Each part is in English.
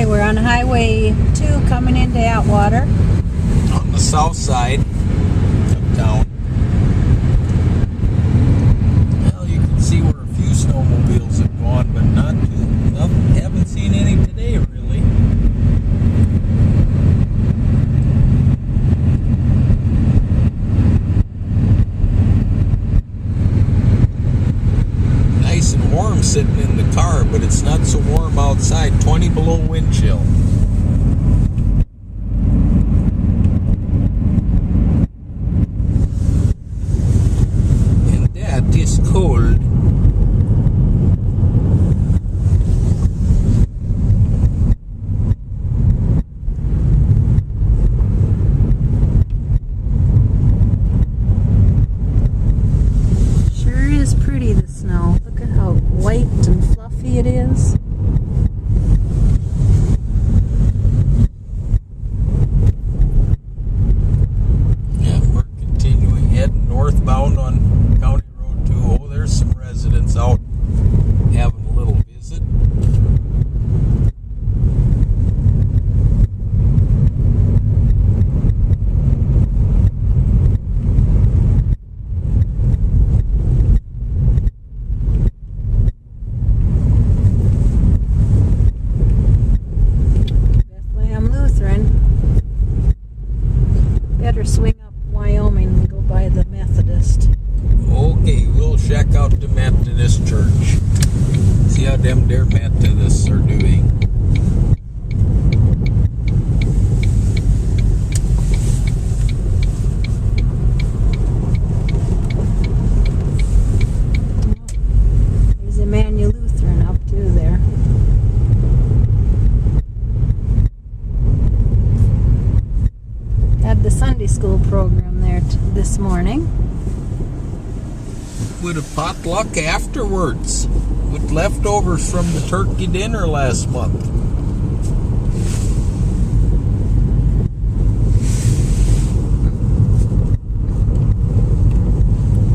Okay, we're on Highway 2 coming into Atwater. On the south side of town. Well, you can see where a few snowmobiles have gone, but not too. Haven't seen any today, really. Nice and warm sitting in the car, but it's not so warm outside. 20 below wind chill. Is cold. Sure is pretty, the snow. Look at how white and fluffy it is. Yeah, we're continuing heading northbound on County Road 2. Oh, there's some residents out having a little visit. Bethlehem Lutheran. Better swing up Wyoming and go by the Methodist. Okay, we'll check out the Methodist church. See how them there Methodists are doing. There's Emmanuel Lutheran up too there. Had the Sunday school program there this morning. With a potluck afterwards with leftovers from the turkey dinner last month.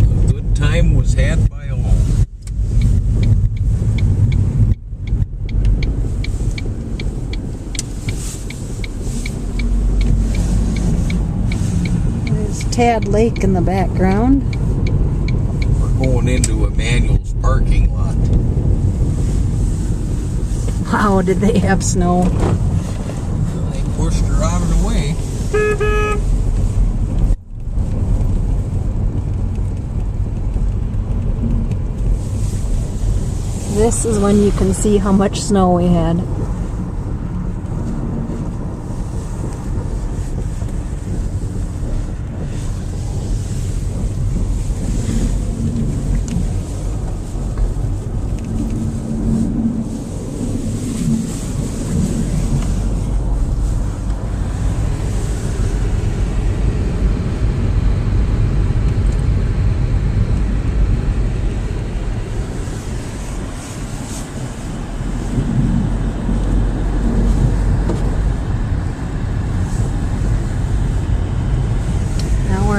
A good time was had by all. There's Tad Lake in the background. Going into Emmanuel's parking lot. Wow, did they have snow? They pushed her out of the way. This is when you can see how much snow we had.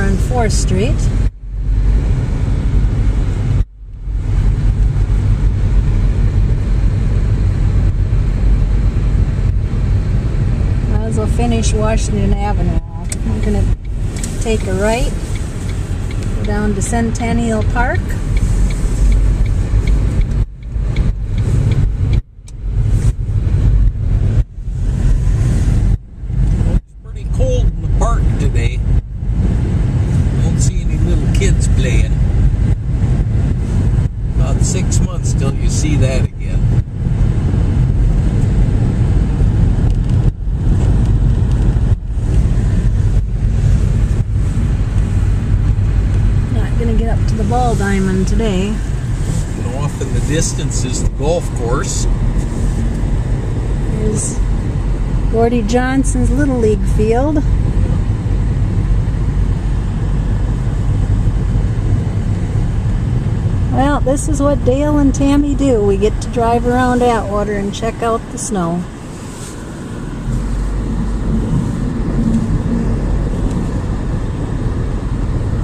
on 4th Street. Might as well finish Washington Avenue off. I'm going to take a right, go down to Centennial Park. Cold in the park today. Don't see any little kids playing. About 6 months till you see that again. Not gonna get up to the ball diamond today. And off in the distance is the golf course. There's Gordy Johnson's Little League field. Well, this is what Dale and Tammy do. We get to drive around Atwater and check out the snow.